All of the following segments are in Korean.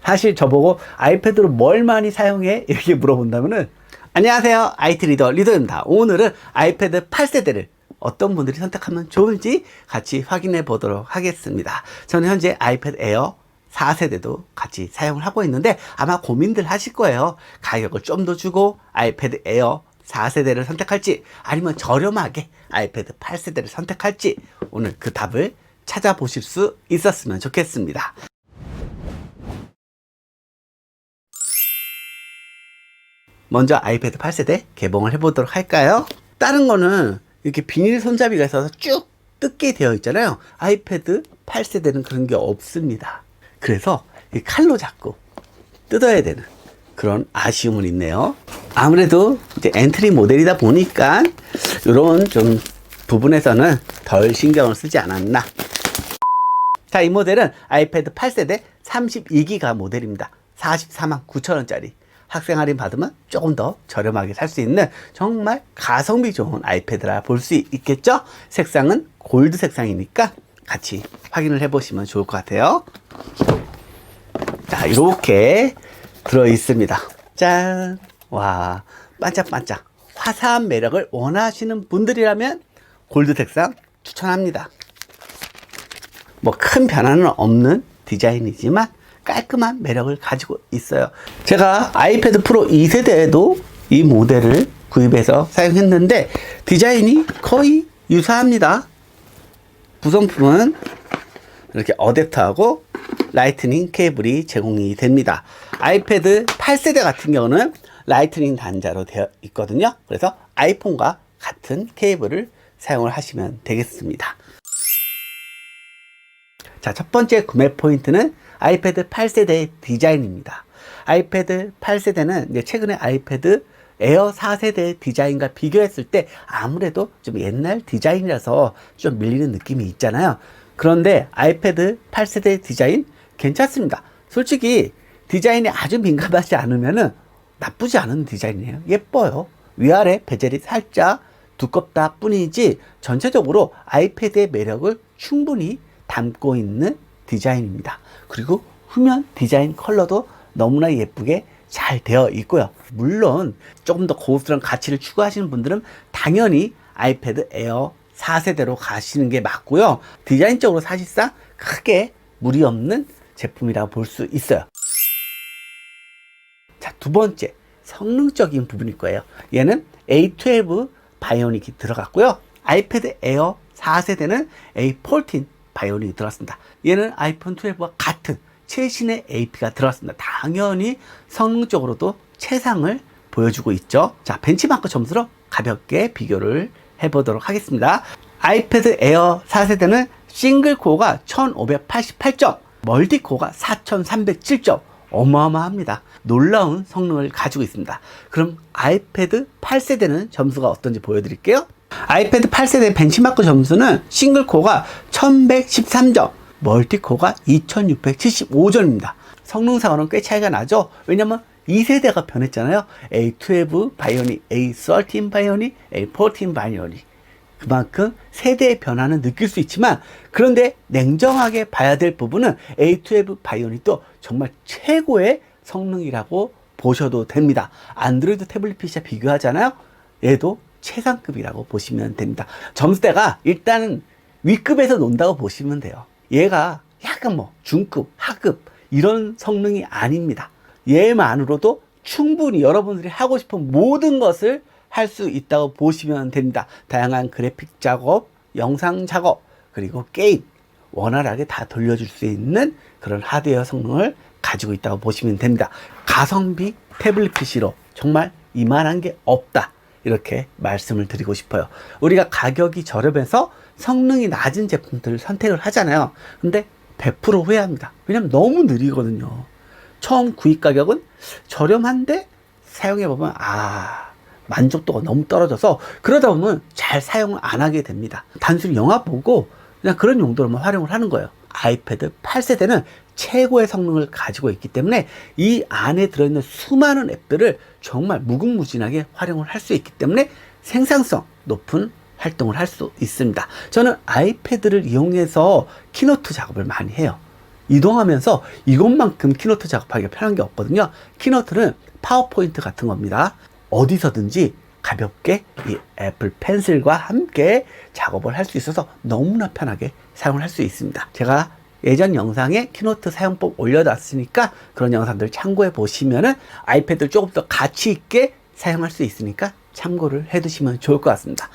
사실 저보고 아이패드로 뭘 많이 사용해? 이렇게 물어본다면은 안녕하세요, IT 리더입니다. 오늘은 아이패드 8세대를 어떤 분들이 선택하면 좋을지 같이 확인해 보도록 하겠습니다. 저는 현재 아이패드 에어 4세대도 같이 사용을 하고 있는데 아마 고민들 하실 거예요. 가격을 좀 더 주고 아이패드 에어 4세대를 선택할지 아니면 저렴하게 아이패드 8세대를 선택할지 오늘 그 답을 찾아보실 수 있었으면 좋겠습니다. 먼저 아이패드 8세대 개봉을 해보도록 할까요? 다른 거는 이렇게 비닐 손잡이가 있어서 쭉 뜯게 되어 있잖아요. 아이패드 8세대는 그런 게 없습니다. 그래서 이 칼로 잡고 뜯어야 되는 그런 아쉬움은 있네요. 아무래도 이제 엔트리 모델이다 보니까 이런 좀 부분에서는 덜 신경을 쓰지 않았나. 자, 이 모델은 아이패드 8세대 32기가 모델입니다. 44만 9천원짜리. 학생 할인 받으면 조금 더 저렴하게 살 수 있는 정말 가성비 좋은 아이패드라 볼 수 있겠죠? 색상은 골드 색상이니까 같이 확인을 해보시면 좋을 것 같아요. 자, 이렇게 들어 있습니다. 짠! 와, 반짝반짝 화사한 매력을 원하시는 분들이라면 골드 색상 추천합니다. 뭐 큰 변화는 없는 디자인이지만 깔끔한 매력을 가지고 있어요. 제가 아이패드 프로 2세대에도 이 모델을 구입해서 사용했는데 디자인이 거의 유사합니다. 구성품은 이렇게 어댑터하고 라이트닝 케이블이 제공이 됩니다. 아이패드 8세대 같은 경우는 라이트닝 단자로 되어 있거든요. 그래서 아이폰과 같은 케이블을 사용을 하시면 되겠습니다. 자, 첫 번째 구매 포인트는 아이패드 8세대의 디자인입니다. 아이패드 8세대는 이제 최근에 아이패드 에어 4세대 디자인과 비교했을 때 아무래도 좀 옛날 디자인이라서 좀 밀리는 느낌이 있잖아요. 그런데 아이패드 8세대 디자인 괜찮습니다. 솔직히 디자인에 아주 민감하지 않으면은 나쁘지 않은 디자인이에요. 예뻐요. 위아래 베젤이 살짝 두껍다 뿐이지 전체적으로 아이패드의 매력을 충분히 담고 있는 디자인입니다. 그리고 후면 디자인 컬러도 너무나 예쁘게 잘 되어 있고요. 물론 조금 더 고급스러운 가치를 추구하시는 분들은 당연히 아이패드 에어 4세대로 가시는 게 맞고요. 디자인적으로 사실상 크게 무리 없는 제품이라고 볼 수 있어요. 자, 두 번째 성능적인 부분일 거예요. 얘는 A12 바이오닉이 들어갔고요. 아이패드 에어 4세대는 A14 바이오닉이 들어갔습니다. 얘는 아이폰 12와 같은 최신의 AP가 들어갔습니다. 당연히 성능적으로도 최상을 보여주고 있죠. 자, 벤치마크 점수로 가볍게 비교를 해보도록 하겠습니다. 아이패드 에어 4세대는 싱글 코어가 1588점, 멀티 코어가 4307점. 어마어마합니다. 놀라운 성능을 가지고 있습니다. 그럼 아이패드 8세대는 점수가 어떤지 보여드릴게요. 아이패드 8세대 벤치마크 점수는 싱글 코어가 1113점, 멀티 코어가 2675점입니다. 성능상으로는 꽤 차이가 나죠. 왜냐면 2세대가 변했잖아요. A12 바이오닉, A13 바이오닉, A14 바이오닉. 그만큼 세대의 변화는 느낄 수 있지만 그런데 냉정하게 봐야 될 부분은 A12 바이오닉도 정말 최고의 성능이라고 보셔도 됩니다. 안드로이드 태블릿 PC와 비교하잖아요. 얘도 최상급이라고 보시면 됩니다. 점수대가 일단은 위급에서 논다고 보시면 돼요. 얘가 약간 뭐 중급, 하급 이런 성능이 아닙니다. 얘만으로도 충분히 여러분들이 하고 싶은 모든 것을 할 수 있다고 보시면 됩니다. 다양한 그래픽 작업, 영상 작업, 그리고 게임 원활하게 다 돌려줄 수 있는 그런 하드웨어 성능을 가지고 있다고 보시면 됩니다. 가성비 태블릿 PC로 정말 이만한 게 없다. 이렇게 말씀을 드리고 싶어요. 우리가 가격이 저렴해서 성능이 낮은 제품들을 선택을 하잖아요. 근데 100% 후회합니다. 왜냐면 너무 느리거든요. 처음 구입 가격은 저렴한데 사용해보면 만족도가 너무 떨어져서 그러다 보면 잘 사용을 안 하게 됩니다. 단순히 영화 보고 그냥 그런 용도로만 활용을 하는 거예요. 아이패드 8세대는 최고의 성능을 가지고 있기 때문에 이 안에 들어있는 수많은 앱들을 정말 무궁무진하게 활용을 할 수 있기 때문에 생산성 높은 활동을 할 수 있습니다. 저는 아이패드를 이용해서 키노트 작업을 많이 해요. 이동하면서 이것만큼 키노트 작업하기가 편한 게 없거든요. 키노트는 파워포인트 같은 겁니다. 어디서든지 가볍게 이 애플 펜슬과 함께 작업을 할 수 있어서 너무나 편하게 사용을 할 수 있습니다. 제가 예전 영상에 키노트 사용법 올려놨으니까 그런 영상들 참고해 보시면은 아이패드를 조금 더 가치 있게 사용할 수 있으니까 참고를 해 두시면 좋을 것 같습니다.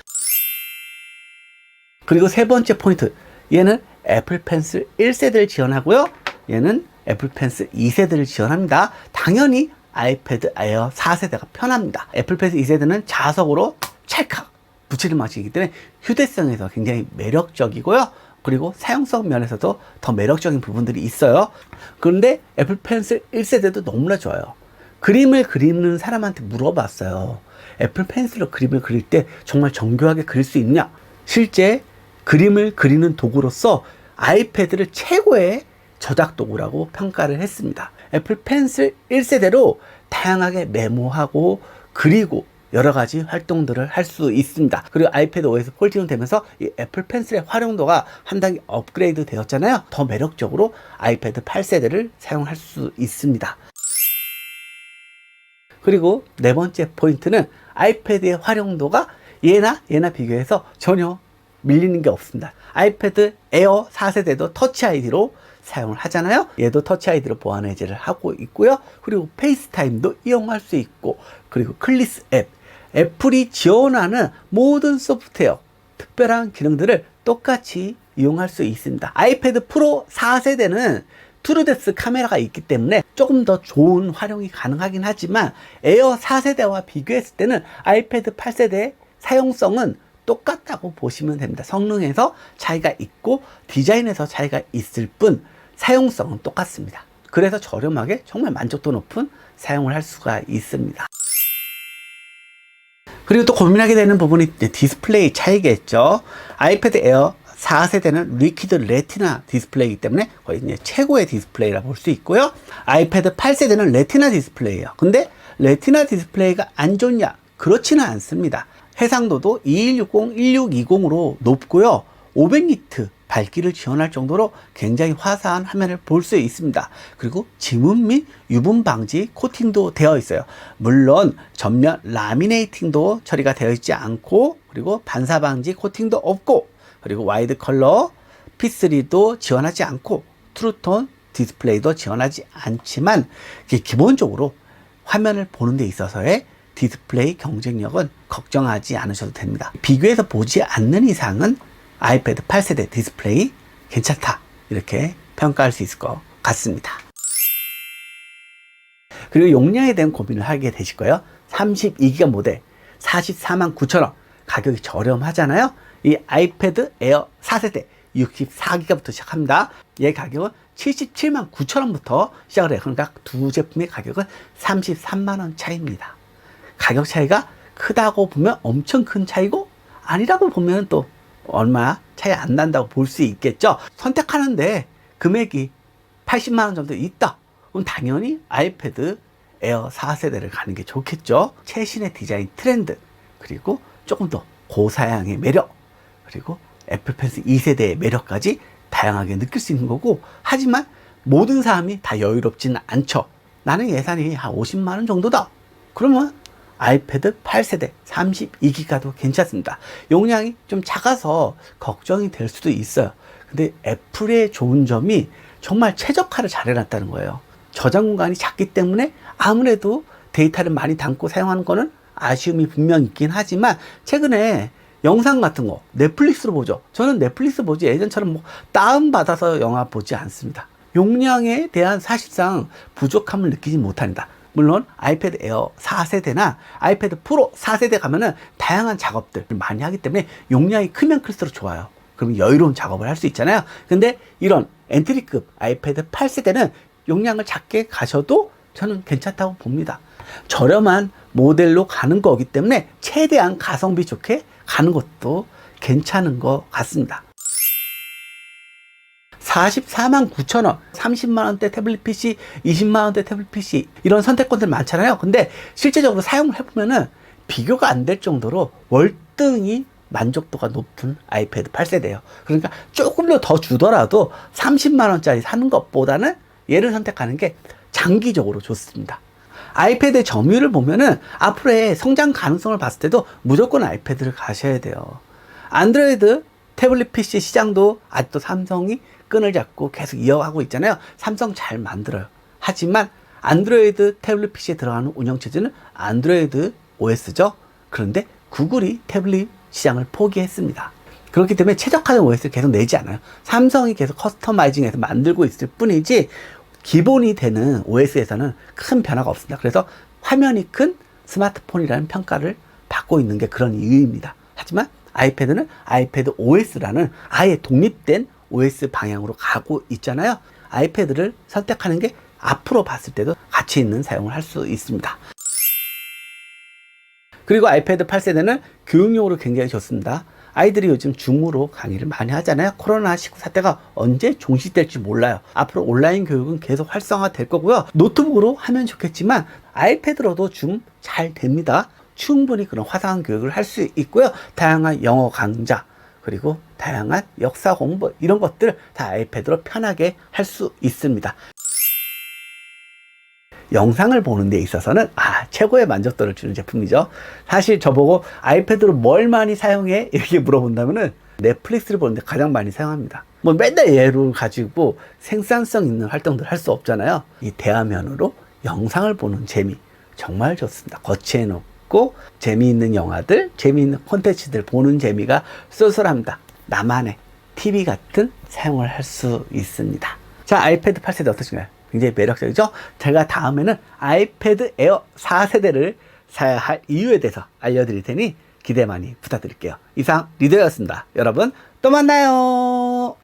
그리고 세 번째 포인트, 얘는 애플 펜슬 1세대를 지원하고요. 얘는 애플 펜슬 2세대를 지원합니다. 당연히 아이패드 에어 4세대가 편합니다. 애플 펜슬 2세대는 자석으로 찰칵 붙이는 방식이기 때문에 휴대성에서 굉장히 매력적이고요. 그리고 사용성 면에서도 더 매력적인 부분들이 있어요. 그런데 애플 펜슬 1세대도 너무나 좋아요. 그림을 그리는 사람한테 물어봤어요. 애플 펜슬로 그림을 그릴 때 정말 정교하게 그릴 수 있냐? 실제 그림을 그리는 도구로서 아이패드를 최고의 저작 도구라고 평가를 했습니다. 애플 펜슬 1세대로 다양하게 메모하고 그리고 여러 가지 활동들을 할 수 있습니다. 그리고 아이패드 OS 폴딩 되면서 이 애플 펜슬의 활용도가 한 단계 업그레이드 되었잖아요. 더 매력적으로 아이패드 8세대를 사용할 수 있습니다. 그리고 네 번째 포인트는 아이패드의 활용도가 얘나 비교해서 전혀 밀리는 게 없습니다. 아이패드 에어 4세대도 터치 아이디로 사용을 하잖아요. 얘도 터치 아이디로 보안 해제를 하고 있고요. 그리고 페이스타임도 이용할 수 있고, 그리고 클리스 앱, 애플이 지원하는 모든 소프트웨어, 특별한 기능들을 똑같이 이용할 수 있습니다. 아이패드 프로 4세대는 트루데스 카메라가 있기 때문에 조금 더 좋은 활용이 가능하긴 하지만 에어 4세대와 비교했을 때는 아이패드 8세대의 사용성은 똑같다고 보시면 됩니다. 성능에서 차이가 있고 디자인에서 차이가 있을 뿐 사용성은 똑같습니다. 그래서 저렴하게 정말 만족도 높은 사용을 할 수가 있습니다. 그리고 또 고민하게 되는 부분이 디스플레이 차이겠죠. 아이패드 에어 4세대는 리퀴드 레티나 디스플레이이기 때문에 거의 이제 최고의 디스플레이라 볼 수 있고요. 아이패드 8세대는 레티나 디스플레이예요. 근데 레티나 디스플레이가 안 좋냐? 그렇지는 않습니다. 해상도도 2160, 1620으로 높고요. 500니트 밝기를 지원할 정도로 굉장히 화사한 화면을 볼 수 있습니다. 그리고 지문 및 유분 방지 코팅도 되어 있어요. 물론 전면 라미네이팅도 처리가 되어 있지 않고, 그리고 반사 방지 코팅도 없고, 그리고 와이드 컬러 P3도 지원하지 않고, 트루톤 디스플레이도 지원하지 않지만 기본적으로 화면을 보는 데 있어서의 디스플레이 경쟁력은 걱정하지 않으셔도 됩니다. 비교해서 보지 않는 이상은 아이패드 8세대 디스플레이 괜찮다, 이렇게 평가할 수 있을 것 같습니다. 그리고 용량에 대한 고민을 하게 되실 거예요. 32기가 모델 449,000원, 가격이 저렴하잖아요. 이 아이패드 에어 4세대 64기가부터 시작합니다. 얘 가격은 779,000원부터 시작을 해요. 그러니까 두 제품의 가격은 33만원 차이입니다. 가격 차이가 크다고 보면 엄청 큰 차이고, 아니라고 보면 또 얼마 차이 안 난다고 볼 수 있겠죠. 선택하는데 금액이 80만원 정도 있다, 그럼 당연히 아이패드 에어 4세대를 가는 게 좋겠죠. 최신의 디자인 트렌드, 그리고 조금 더 고사양의 매력, 그리고 애플 펜슬 2세대의 매력까지 다양하게 느낄 수 있는 거고, 하지만 모든 사람이 다 여유롭지는 않죠. 나는 예산이 한 50만원 정도다, 그러면 아이패드 8세대 32기가도 괜찮습니다. 용량이 좀 작아서 걱정이 될 수도 있어요. 근데 애플의 좋은 점이 정말 최적화를 잘 해놨다는 거예요. 저장 공간이 작기 때문에 아무래도 데이터를 많이 담고 사용하는 거는 아쉬움이 분명 있긴 하지만, 최근에 영상 같은 거 넷플릭스로 보죠. 저는 넷플릭스 보지 예전처럼 뭐 다운받아서 영화 보지 않습니다. 용량에 대한 사실상 부족함을 느끼지 못합니다. 물론 아이패드 에어 4세대나 아이패드 프로 4세대 가면은 다양한 작업들 많이 하기 때문에 용량이 크면 클수록 좋아요. 그러면 여유로운 작업을 할 수 있잖아요. 근데 이런 엔트리급 아이패드 8세대는 용량을 작게 가셔도 저는 괜찮다고 봅니다. 저렴한 모델로 가는 거기 때문에 최대한 가성비 좋게 가는 것도 괜찮은 것 같습니다. 449,000원, 30만원대 태블릿 PC, 20만원대 태블릿 PC, 이런 선택권들 많잖아요. 근데 실제적으로 사용을 해보면은 비교가 안 될 정도로 월등히 만족도가 높은 아이패드 8세대예요. 그러니까 조금 더 주더라도 30만 원짜리 사는 것보다는 얘를 선택하는 게 장기적으로 좋습니다. 아이패드의 점유율을 보면은 앞으로의 성장 가능성을 봤을 때도 무조건 아이패드를 가셔야 돼요. 안드로이드 태블릿 PC 시장도 아직도 삼성이 끈을 잡고 계속 이어가고 있잖아요. 삼성 잘 만들어요. 하지만 안드로이드 태블릿 PC에 들어가는 운영체제는 안드로이드 OS죠. 그런데 구글이 태블릿 시장을 포기했습니다. 그렇기 때문에 최적화된 OS를 계속 내지 않아요. 삼성이 계속 커스터마이징해서 만들고 있을 뿐이지 기본이 되는 OS에서는 큰 변화가 없습니다. 그래서 화면이 큰 스마트폰이라는 평가를 받고 있는 게 그런 이유입니다. 하지만 아이패드는 아이패드 OS라는 아예 독립된 OS 방향으로 가고 있잖아요. 아이패드를 선택하는 게 앞으로 봤을 때도 가치 있는 사용을 할 수 있습니다. 그리고 아이패드 8세대는 교육용으로 굉장히 좋습니다. 아이들이 요즘 줌으로 강의를 많이 하잖아요. 코로나19 사태가 언제 종식될지 몰라요. 앞으로 온라인 교육은 계속 활성화 될 거고요. 노트북으로 하면 좋겠지만 아이패드로도 줌 잘 됩니다. 충분히 그런 화상한 교육을 할 수 있고요. 다양한 영어 강좌, 그리고 다양한 역사 공부 이런 것들 다 아이패드로 편하게 할 수 있습니다. 영상을 보는 데 있어서는 최고의 만족도를 주는 제품이죠. 사실 저보고 아이패드로 뭘 많이 사용해? 이렇게 물어본다면은 넷플릭스를 보는데 가장 많이 사용합니다. 뭐 맨날 얘를 가지고 생산성 있는 활동들 할 수 없잖아요. 이 대화면으로 영상을 보는 재미 정말 좋습니다. 거치해놓고 재미있는 영화들, 재미있는 콘텐츠들 보는 재미가 쏠쏠합니다. 나만의 TV 같은 사용을 할 수 있습니다. 자, 아이패드 8세대 어떠신가요? 굉장히 매력적이죠? 제가 다음에는 아이패드 에어 4세대를 사야 할 이유에 대해서 알려드릴 테니 기대 많이 부탁드릴게요. 이상 리더였습니다. 여러분 또 만나요.